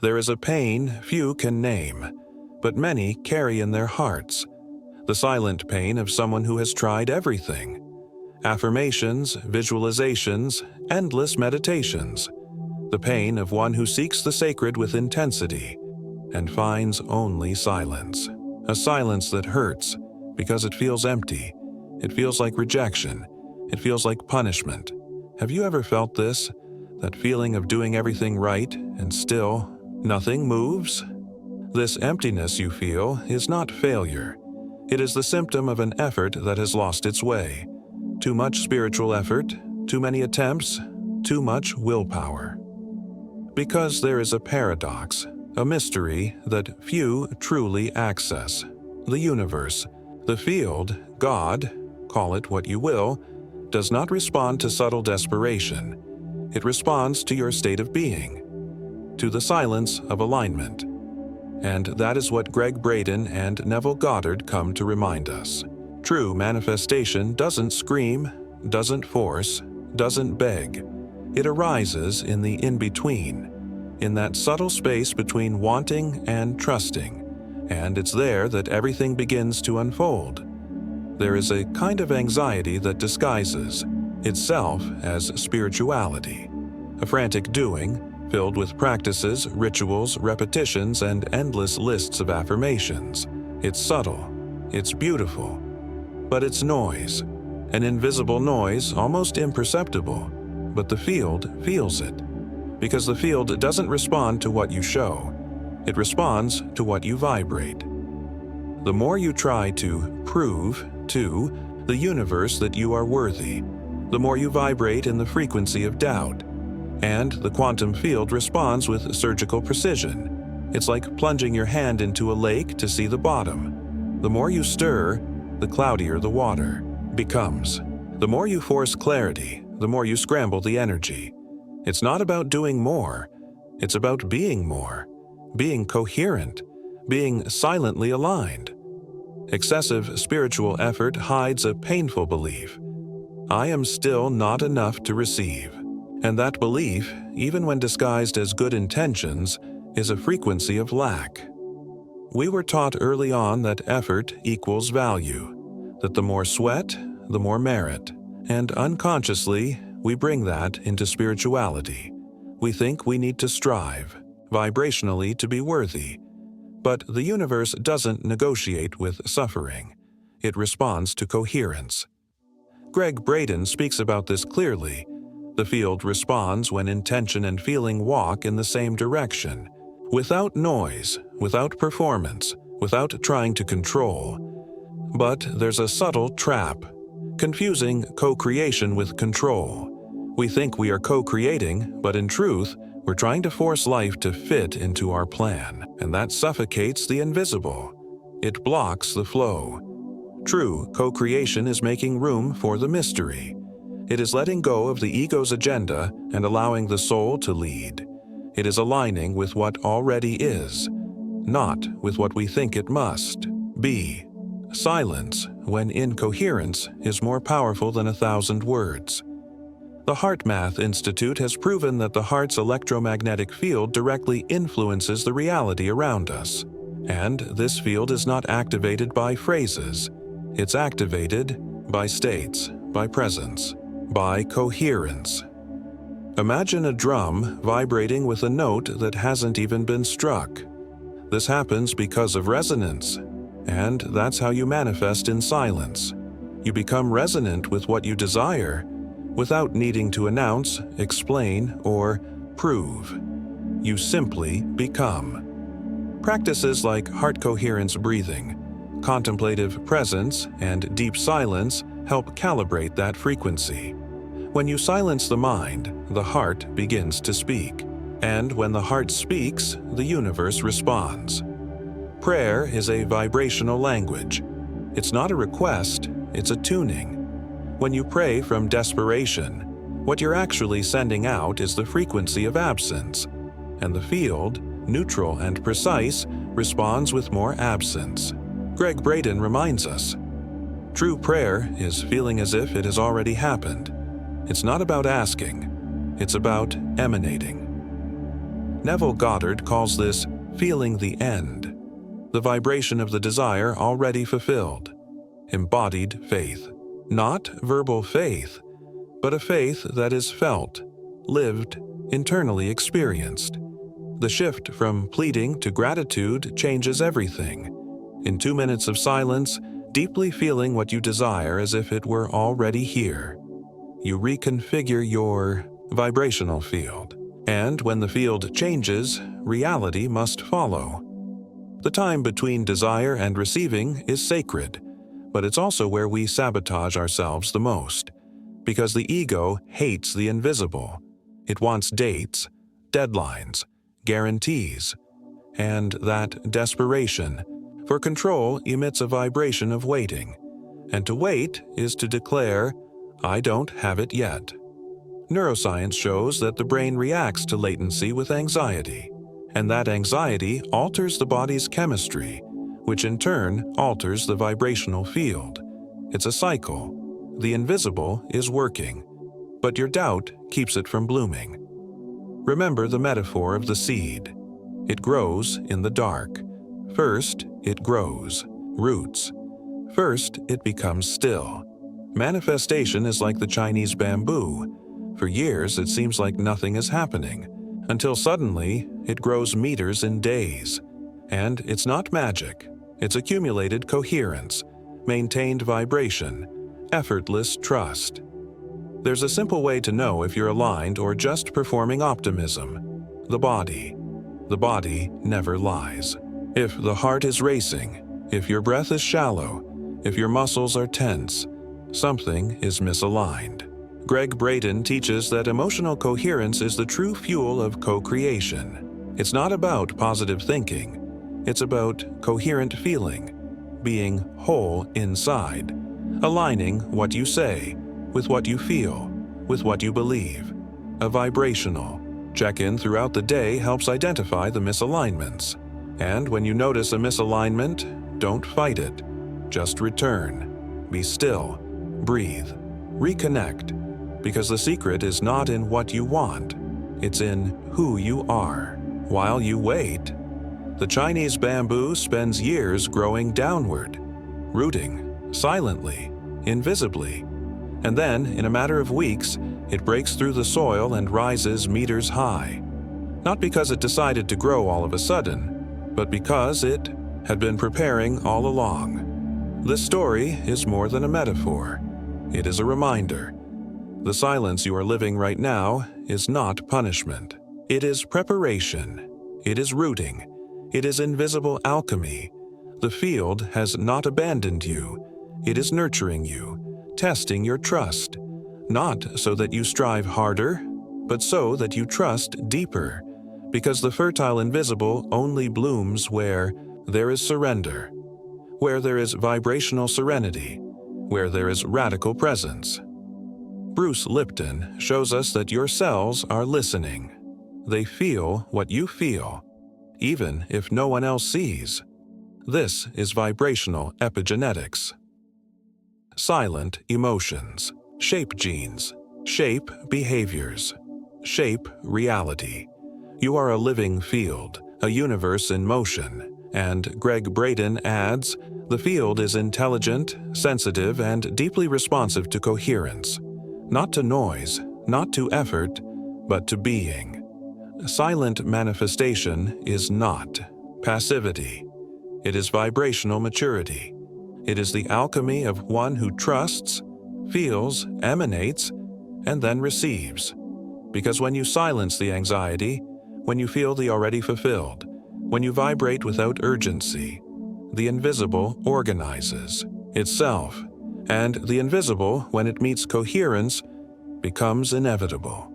There is a pain few can name, but many carry in their hearts. The silent pain of someone who has tried everything. Affirmations, visualizations, endless meditations. The pain of one who seeks the sacred with intensity and finds only silence. A silence that hurts because it feels empty. It feels like rejection. It feels like punishment. Have you ever felt this? That feeling of doing everything right and still nothing moves? This emptiness you feel is not failure. It is the symptom of an effort that has lost its way. Too much spiritual effort, too many attempts, too much willpower. Because there is a paradox, a mystery that few truly access. The universe, the field, God, call it what you will, does not respond to subtle desperation. It responds to your state of being, to the silence of alignment. And that is what Gregg Braden and Neville Goddard come to remind us. True manifestation doesn't scream, doesn't force, doesn't beg. It arises in the in-between, in that subtle space between wanting and trusting, and it's there that everything begins to unfold. There is a kind of anxiety that disguises itself as spirituality, a frantic doing, filled with practices, rituals, repetitions, and endless lists of affirmations. It's subtle, it's beautiful, but it's noise, an invisible noise, almost imperceptible, but the field feels it, because the field doesn't respond to what you show, it responds to what you vibrate. The more you try to prove to the universe that you are worthy, the more you vibrate in the frequency of doubt, and the quantum field responds with surgical precision. It's like plunging your hand into a lake to see the bottom. The more you stir, the cloudier the water becomes. The more you force clarity, the more you scramble the energy. It's not about doing more. It's about being more, being coherent, being silently aligned. Excessive spiritual effort hides a painful belief. I am still not enough to receive. And that belief, even when disguised as good intentions, is a frequency of lack. We were taught early on that effort equals value, that the more sweat, the more merit, and unconsciously, we bring that into spirituality. We think we need to strive, vibrationally to be worthy. But the universe doesn't negotiate with suffering. It responds to coherence. Gregg Braden speaks about this clearly. The field responds when intention and feeling walk in the same direction, without noise, without performance, without trying to control. But there's a subtle trap, confusing co-creation with control. We think we are co-creating, but in truth, we're trying to force life to fit into our plan, and that suffocates the invisible. It blocks the flow. True co-creation is making room for the mystery. It is letting go of the ego's agenda and allowing the soul to lead. It is aligning with what already is, not with what we think it must be. Silence, when incoherence, is more powerful than 1,000 words. The HeartMath Institute has proven that the heart's electromagnetic field directly influences the reality around us. And this field is not activated by phrases. It's activated by states, by presence, by coherence. Imagine a drum vibrating with a note that hasn't even been struck. This happens because of resonance, and that's how you manifest in silence. You become resonant with what you desire without needing to announce, explain, or prove. You simply become. Practices like heart coherence breathing, contemplative presence, and deep silence help calibrate that frequency. When you silence the mind, the heart begins to speak. And when the heart speaks, the universe responds. Prayer is a vibrational language. It's not a request, it's a tuning. When you pray from desperation, what you're actually sending out is the frequency of absence. And the field, neutral and precise, responds with more absence. Gregg Braden reminds us, true prayer is feeling as if it has already happened. It's not about asking, it's about emanating. Neville Goddard calls this feeling the end, the vibration of the desire already fulfilled, embodied faith. Not verbal faith, but a faith that is felt, lived, internally experienced. The shift from pleading to gratitude changes everything. In 2 minutes of silence, deeply feeling what you desire as if it were already here, you reconfigure your vibrational field. And when the field changes, reality must follow. The time between desire and receiving is sacred, but it's also where we sabotage ourselves the most, because the ego hates the invisible. It wants dates, deadlines, guarantees, and that desperation for control emits a vibration of waiting, and to wait is to declare, "I don't have it yet." Neuroscience shows that the brain reacts to latency with anxiety, and that anxiety alters the body's chemistry, which in turn alters the vibrational field. It's a cycle. The invisible is working, but your doubt keeps it from blooming. Remember the metaphor of the seed. It grows in the dark. First, it grows, roots. First, it becomes still. Manifestation is like the Chinese bamboo. For years, it seems like nothing is happening, until suddenly, it grows meters in days. And it's not magic. It's accumulated coherence, maintained vibration, effortless trust. There's a simple way to know if you're aligned or just performing optimism. The body. The body never lies. If the heart is racing, if your breath is shallow, if your muscles are tense, something is misaligned. Gregg Braden teaches that emotional coherence is the true fuel of co-creation. It's not about positive thinking. It's about coherent feeling, being whole inside, aligning what you say with what you feel, with what you believe. A vibrational check-in throughout the day helps identify the misalignments. And when you notice a misalignment, don't fight it. Just return. Be still. Breathe. Reconnect. Because the secret is not in what you want. It's in who you are. While you wait, the Chinese bamboo spends years growing downward, rooting, silently, invisibly. And then, in a matter of weeks, it breaks through the soil and rises meters high. Not because it decided to grow all of a sudden, but because it had been preparing all along. This story is more than a metaphor. It is a reminder. The silence you are living right now is not punishment. It is preparation. It is rooting. It is invisible alchemy. The field has not abandoned you. It is nurturing you, testing your trust, not so that you strive harder, but so that you trust deeper, because the fertile invisible only blooms where there is surrender, where there is vibrational serenity, where there is radical presence. Bruce Lipton shows us that your cells are listening. They feel what you feel, even if no one else sees. This is vibrational epigenetics. Silent emotions shape genes, shape behaviors, shape reality. You are a living field, a universe in motion, and Gregg Braden adds, the field is intelligent, sensitive, and deeply responsive to coherence. Not to noise, not to effort, but to being. Silent manifestation is not passivity. It is vibrational maturity. It is the alchemy of one who trusts, feels, emanates, and then receives. Because when you silence the anxiety, when you feel the already fulfilled, when you vibrate without urgency, the invisible organizes itself, and the invisible, when it meets coherence, becomes inevitable.